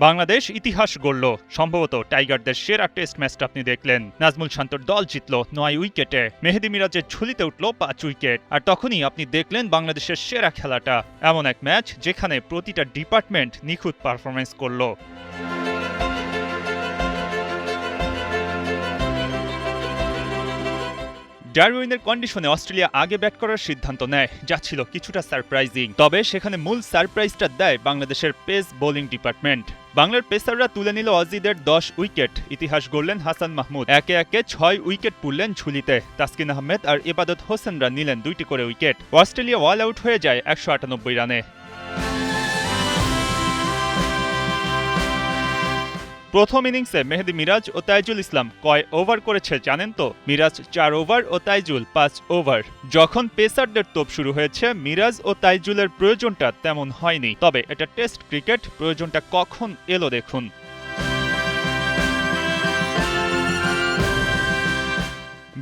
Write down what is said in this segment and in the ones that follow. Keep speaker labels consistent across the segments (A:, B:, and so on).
A: বাংলাদেশ ইতিহাস গড়ল। সম্ভবত টাইগারদের সেরা টেস্ট ম্যাচটা আপনি দেখলেন। নাজমুল শান্তর দল জিতল ৯ উইকেটে, মেহেদী মিরাজের ঝুলিতে উঠল ৫ উইকেট। আর তখনই আপনি দেখলেন বাংলাদেশের সেরা খেলাটা, এমন এক ম্যাচ যেখানে প্রতিটা ডিপার্টমেন্ট নিখুঁত পারফরমেন্স করল। ডারউইনের কন্ডিশনে অস্ট্রেলিয়া আগে ব্যাট করার সিদ্ধান্ত নেয়, যা ছিল কিছুটা সারপ্রাইজিং। তবে সেখানে মূল সারপ্রাইজটা দেয় বাংলাদেশের পেস বোলিং ডিপার্টমেন্ট। বাংলার পেসাররা তুলে নিল অজিদের ১০ উইকেট, ইতিহাস গড়লেন হাসান মাহমুদ। একে একে ৬ উইকেট পুড়লেন ঝুলিতে। তাসকিন আহমেদ আর ইবাদত হোসেনরা নিলেন ২টি করে উইকেট। অস্ট্রেলিয়া অল আউট হয়ে যায় ১৯৮ রানে। প্রথম ইনিংসে মেহেদী মিরাজ ও তাইজুল ইসলাম কয় ওভার করেছে জানেন তো? মিরাজ ৪ ওভার ও তাইজুল ৫ ওভার। যখন পেসারদের তোপ শুরু হয়েছে, মিরাজ ও তাইজুলের প্রয়োজনটা তেমন হয়নি। তবে এটা টেস্ট ক্রিকেট, প্রয়োজনটা কখন এলো দেখুন।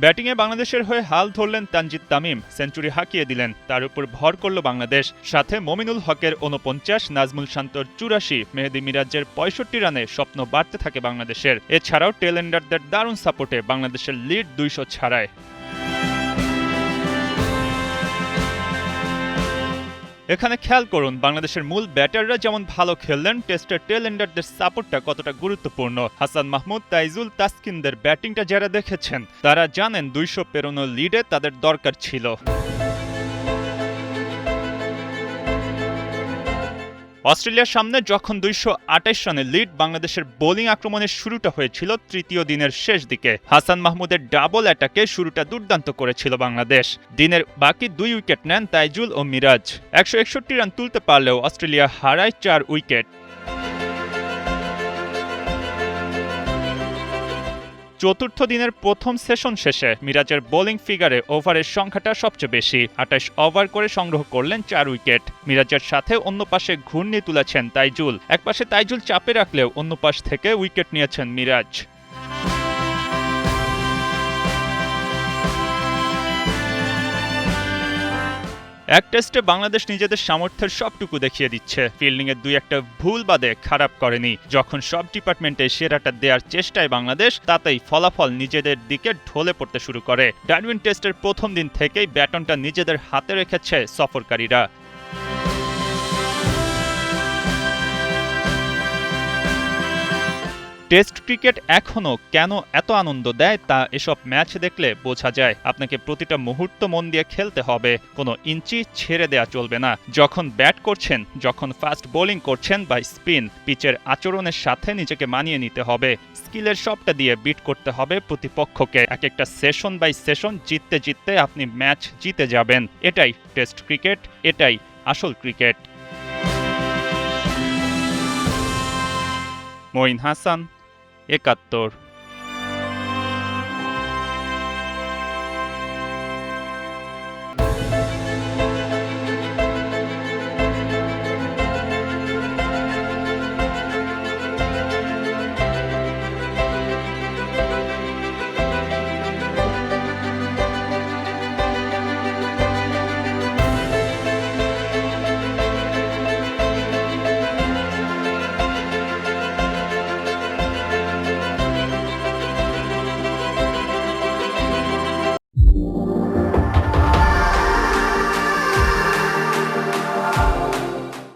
A: ব্যাটিংয়ে বাংলাদেশের হয়ে হাল ধরলেন তানজিদ তামিম, সেঞ্চুরি হাঁকিয়ে দিলেন। তার উপর ভর করল বাংলাদেশ। সাথে মমিনুল হকের ৪৯, নাজমুল শান্তর ৮৪, মেহেদী মিরাজের ৬৫ রানে স্বপ্ন বাড়তে থাকে বাংলাদেশের। এছাড়াও টেলেন্ডারদের দারুণ সাপোর্টে বাংলাদেশের লিড ২০০ ছাড়ায়। এখানে খেয়াল করুন, বাংলাদেশের মূল ব্যাটাররা যেমন ভালো খেললেন, টেস্টের টেলেন্ডারদের সাপোর্টটা কতটা গুরুত্বপূর্ণ। হাসান মাহমুদ, তাইজুল, তাসকিনদের ব্যাটিংটা যারা দেখেছেন তারা জানেন ২০০ পেরোনো লিডে তাদের দরকার ছিল। অস্ট্রেলিয়ার সামনে যখন ২২৮ রানের লিড, বাংলাদেশের বোলিং আক্রমণের শুরুটা হয়েছিল তৃতীয় দিনের শেষ দিকে। হাসান মাহমুদের ডাবল অ্যাটাকে শুরুটা দুর্দান্ত করেছিল বাংলাদেশ। দিনের বাকি ২ উইকেট নেন তাইজুল ও মিরাজ। ১৬১ রান তুলতে পারলেও অস্ট্রেলিয়া হারায় ৪ উইকেট। চতুর্থ দিনের প্রথম সেশন শেষে মিরাজের বোলিং ফিগারে ওভারের সংখ্যাটা সবচেয়ে বেশি। ২৮ ওভার করে সংগ্রহ করলেন ৪ উইকেট। মিরাজের সাথে অন্য পাশে ঘূর্ণি তুলেছেন তাইজুল। একপাশে তাইজুল চাপে রাখলেও অন্য পাশ থেকে উইকেট নিয়েছেন মিরাজ। এক টেস্টে বাংলাদেশ নিজেদের সামর্থ্যের সবটুকু দেখিয়ে দিচ্ছে। ফিল্ডিংয়ের ২-১টা ভুল বাদে খারাপ করেনি। যখন সব ডিপার্টমেন্টে সেরাটা দেওয়ার চেষ্টায় বাংলাদেশ, তাতেই ফলাফল নিজেদের দিকে ঢলে পড়তে শুরু করে। ডারউইন টেস্টের প্রথম দিন থেকেই ব্যাটনটা নিজেদের হাতে রেখেছে সফরকারীরা। টেস্ট ক্রিকেট এখনও কেন এত আনন্দ দেয় তা এসব ম্যাচ দেখলে বোঝা যায়। আপনাকে প্রতিটা মুহূর্ত মন দিয়ে খেলতে হবে, কোনো ইঞ্চি ছেড়ে দেয়া চলবে না। যখন ব্যাট করছেন, যখন ফাস্ট বোলিং করছেন বা স্পিন, পিচের আচরণের সাথে নিজেকে মানিয়ে নিতে হবে। স্কিলের সবটা দিয়ে বিট করতে হবে প্রতিপক্ষকে। এক একটা সেশন বাই সেশন জিততে জিততে আপনি ম্যাচ জিতে যাবেন। এটাই টেস্ট ক্রিকেট, এটাই আসল ক্রিকেট। মঈন হাসান, ৭১।